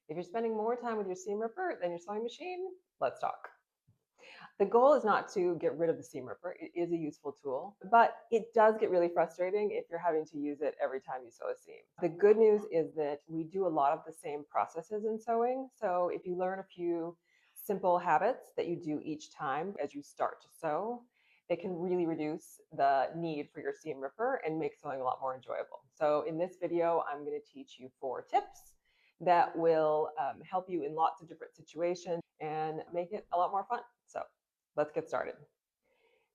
If you're spending more time with your seam ripper than your sewing machine, let's talk. The goal is not to get rid of the seam ripper. It is a useful tool, but it does get really frustrating if you're having to use it every time you sew a seam. The good news is that we do a lot of the same processes in sewing. So if you learn a few simple habits that you do each time as you start to sew, it can really reduce the need for your seam ripper and make sewing a lot more enjoyable. So in this video, I'm going to teach you 4 tips that will help you in lots of different situations and make it a lot more fun. So let's get started.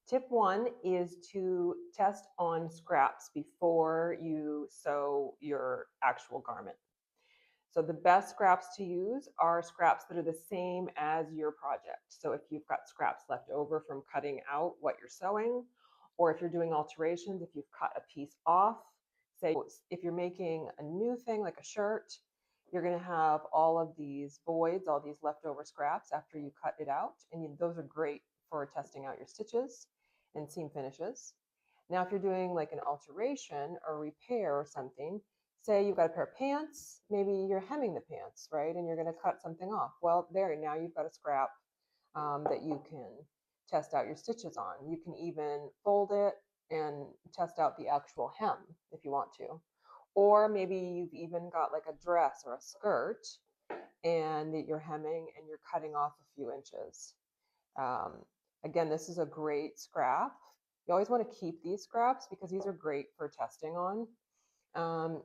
Tip 1 is to test on scraps before you sew your actual garment. So the best scraps to use are scraps that are the same as your project. So if you've got scraps left over from cutting out what you're sewing, or if you're doing alterations, if you've cut a piece off, say if you're making a new thing like a shirt, you're going to have all of these voids, all these leftover scraps after you cut it out. And those are great for testing out your stitches and seam finishes. Now, if you're doing like an alteration or repair or something, say you've got a pair of pants, maybe you're hemming the pants, right? And you're going to cut something off. Well, there, now you've got a scrap that you can test out your stitches on. You can even fold it and test out the actual hem if you want to. Or maybe you've even got like a dress or a skirt and you're hemming and you're cutting off a few inches. Um, Again, this is a great scrap. You always want to keep these scraps because these are great for testing on.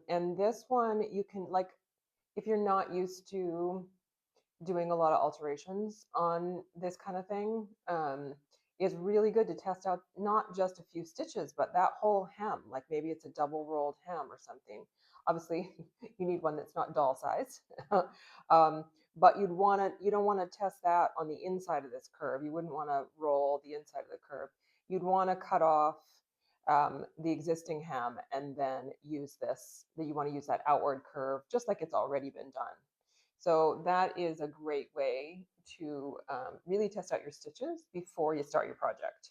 And this one, you can, like, if you're not used to doing a lot of alterations on this kind of thing, it's really good to test out not just a few stitches, but that whole hem. Like maybe it's a double rolled hem or something. Obviously, you need one that's not doll size. But you don't want to test that on the inside of this curve. You wouldn't want to roll the inside of the curve. You'd want to cut off the existing hem and then use this, that you want to use that outward curve just like it's already been done. So that is a great way to really test out your stitches before you start your project.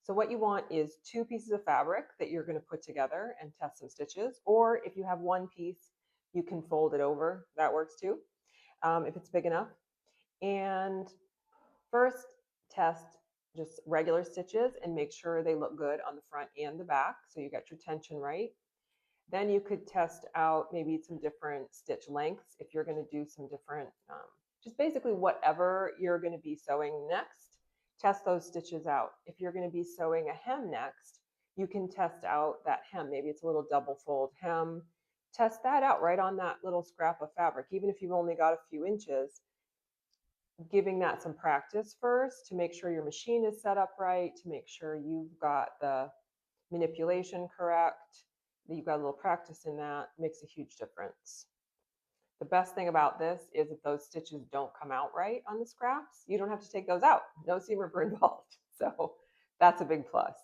So what you want is 2 pieces of fabric that you're going to put together and test some stitches. Or if you have one piece, you can fold it over. That works too, if it's big enough. And first, test just regular stitches and make sure they look good on the front and the back, so you got your tension right. Then you could test out maybe some different stitch lengths if you're going to do some different, just basically whatever you're going to be sewing next, test those stitches out. If you're going to be sewing a hem next, you can test out that hem. Maybe it's a little double fold hem. Test that out right on that little scrap of fabric, even if you've only got a few inches. Giving that some practice first to make sure your machine is set up right, to make sure you've got the manipulation correct, that you've got a little practice in that makes a huge difference. The best thing about this is if those stitches don't come out right on the scraps, you don't have to take those out. No seam ripper involved. So that's a big plus.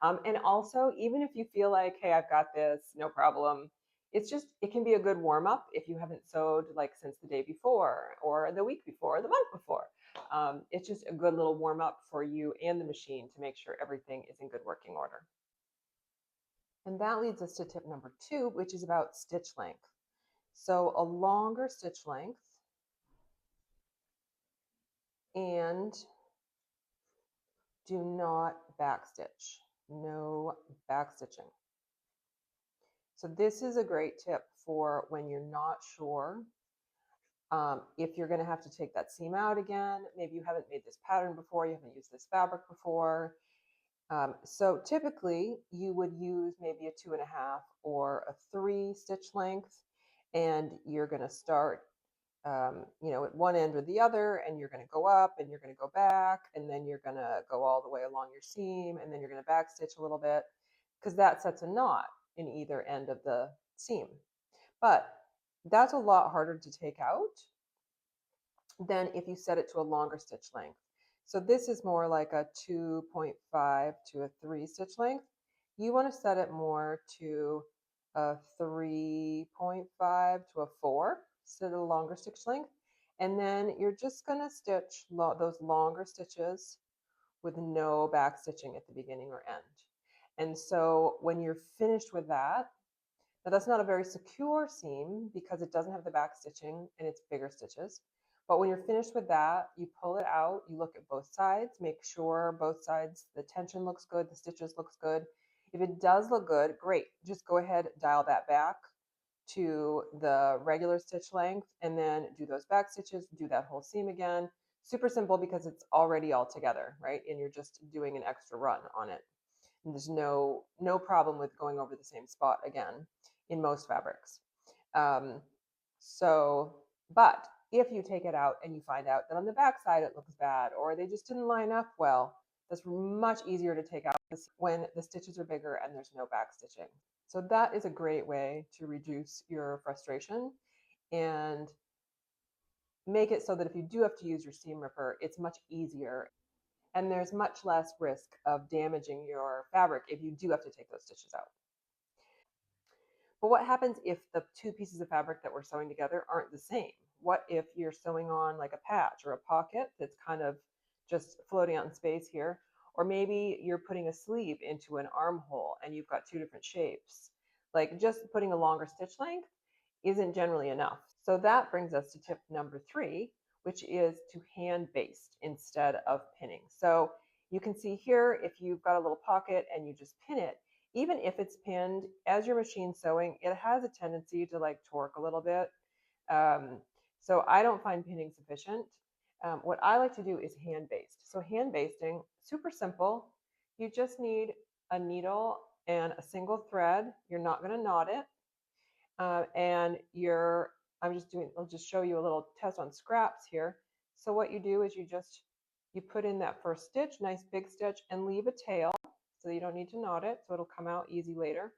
And also, even if you feel like, hey, I've got this, no problem, it can be a good warm up if you haven't sewed like since the day before or the week before or the month before. It's just a good little warm up for you and the machine to make sure everything is in good working order. And that leads us to tip number 2, which is about stitch length. So a longer stitch length and do not backstitch. No backstitching. So this is a great tip for when you're not sure if you're going to have to take that seam out again. Maybe you haven't made this pattern before, you haven't used this fabric before. So typically you would use maybe a 2.5 or a 3 stitch length, and you're going to start at one end or the other, and you're going to go up and you're going to go back, and then you're going to go all the way along your seam, and then you're going to back stitch a little bit because that sets a knot in either end of the seam. But that's a lot harder to take out than if you set it to a longer stitch length. So this is more like a 2.5 to a 3 stitch length. You want to set it more to a 3.5 to a 4, set a longer stitch length. And then you're just going to stitch those longer stitches with no back stitching at the beginning or end. And so when you're finished with that, Now that's not a very secure seam because it doesn't have the back stitching and it's bigger stitches. But when you're finished with that, you pull it out, you look at both sides, make sure both sides, the tension looks good, the stitches looks good. If it does look good, great. Just go ahead, dial that back to the regular stitch length and then do those back stitches, do that whole seam again. Super simple because it's already all together, right? And you're just doing an extra run on it. And there's no problem with going over the same spot again in most fabrics. Um, so, but if you take it out and you find out that on the back side it looks bad or they just didn't line up well, that's much easier to take out when the stitches are bigger and there's no back stitching. So that is a great way to reduce your frustration and make it so that if you do have to use your seam ripper, it's much easier and there's much less risk of damaging your fabric if you do have to take those stitches out. But what happens if the two pieces of fabric that we're sewing together aren't the same? What if you're sewing on like a patch or a pocket that's kind of just floating out in space here? Or maybe you're putting a sleeve into an armhole and you've got two different shapes. Like just putting a longer stitch length isn't generally enough. So that brings us to tip number 3, which is to hand baste instead of pinning. So you can see here, if you've got a little pocket and you just pin it, even if it's pinned, as you're machine sewing, it has a tendency to like torque a little bit. So I don't find pinning sufficient. What I like to do is hand baste. So hand basting, super simple. You just need a needle and a single thread. You're not going to knot it. And I'll just show you a little test on scraps here. So what you do is you put in that first stitch, nice big stitch, and leave a tail so you don't need to knot it. So it'll come out easy later.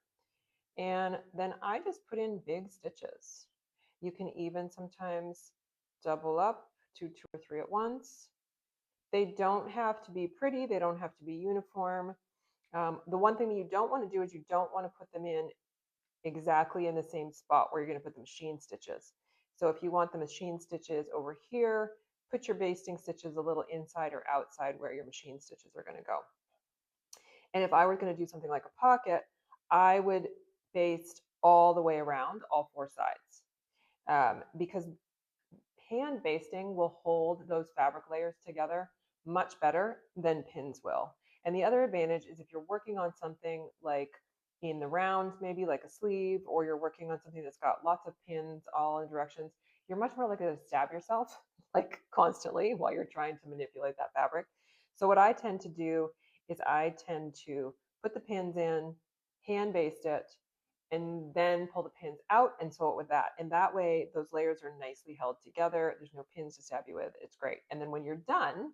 And then I just put in big stitches. You can even sometimes double up to 2 or 3 at once. They don't have to be pretty. They don't have to be uniform. The one thing that you don't want to do is you don't want to put them in exactly in the same spot where you're going to put the machine stitches. So if you want the machine stitches over here, put your basting stitches a little inside or outside where your machine stitches are going to go. And if I were going to do something like a pocket, I would baste all the way around, all 4 sides, because hand basting will hold those fabric layers together much better than pins will. And the other advantage is if you're working on something like in the round, maybe like a sleeve, or you're working on something that's got lots of pins all in directions, you're much more likely to stab yourself like constantly while you're trying to manipulate that fabric. So what I tend to do is I tend to put the pins in, hand baste it, and then pull the pins out and sew it with that. And that way, those layers are nicely held together. There's no pins to stab you with. It's great. And then when you're done,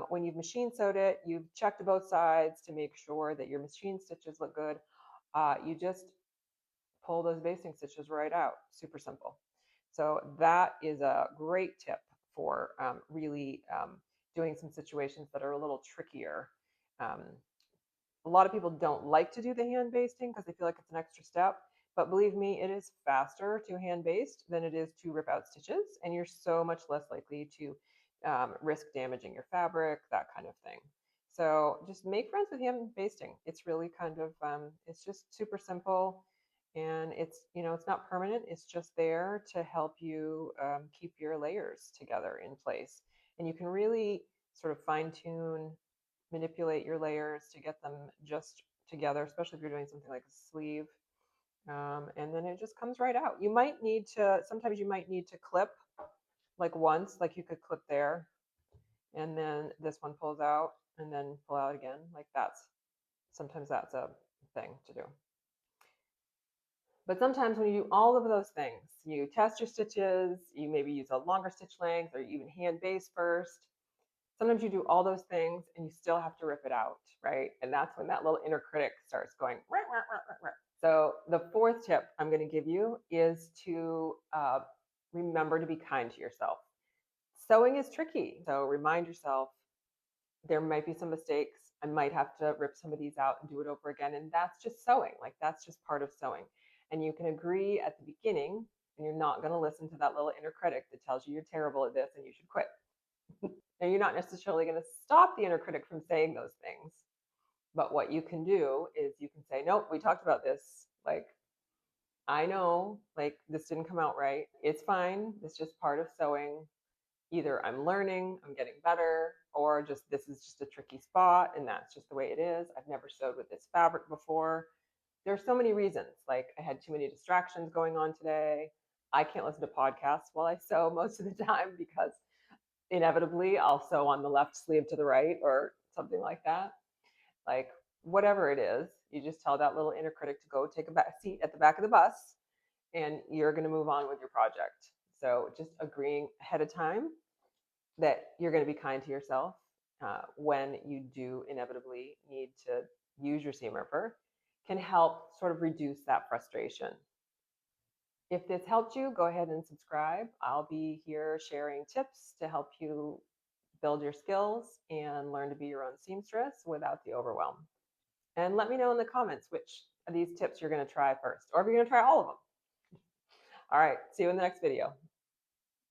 when you've machine sewed it, you've checked both sides to make sure that your machine stitches look good. You just pull those basting stitches right out. Super simple. So that is a great tip for really doing some situations that are a little trickier. Um, a lot of people don't like to do the hand basting because they feel like it's an extra step. But believe me, it is faster to hand baste than it is to rip out stitches. And you're so much less likely to risk damaging your fabric, that kind of thing. So just make friends with hand basting. It's really kind of, it's just super simple. And it's not permanent. It's just there to help you keep your layers together in place. And you can really sort of fine tune, manipulate your layers to get them just together, especially if you're doing something like a sleeve. And then it just comes right out. Sometimes you might need to clip like once, like you could clip there, and then this one pulls out and then pull out again. Sometimes that's a thing to do. But sometimes when you do all of those things, you test your stitches, you maybe use a longer stitch length or you even hand base first. Sometimes you do all those things and you still have to rip it out, right? And that's when that little inner critic starts going. Rah, rah, rah, rah, rah. So the 4th tip I'm going to give you is to remember to be kind to yourself. Sewing is tricky, so remind yourself there might be some mistakes. I might have to rip some of these out and do it over again, and that's just sewing. Like that's just part of sewing. And you can agree at the beginning, and you're not going to listen to that little inner critic that tells you you're terrible at this and you should quit. And you're not necessarily going to stop the inner critic from saying those things. But what you can do is you can say, nope, we talked about this like I know, like, this didn't come out right. It's fine. It's just part of sewing. Either I'm learning, I'm getting better, or just this is just a tricky spot and that's just the way it is. I've never sewed with this fabric before. There's so many reasons. Like, I had too many distractions going on today. I can't listen to podcasts while I sew most of the time because inevitably I'll sew on the left sleeve to the right or something like that. Like, whatever it is, you just tell that little inner critic to go take a back seat at the back of the bus and you're going to move on with your project. So just agreeing ahead of time that you're going to be kind to yourself when you do inevitably need to use your seam ripper can help sort of reduce that frustration. If this helped you, go ahead and subscribe. I'll be here sharing tips to help you build your skills and learn to be your own seamstress without the overwhelm. And let me know in the comments which of these tips you're going to try first, or if you're going to try all of them. All right, see you in the next video.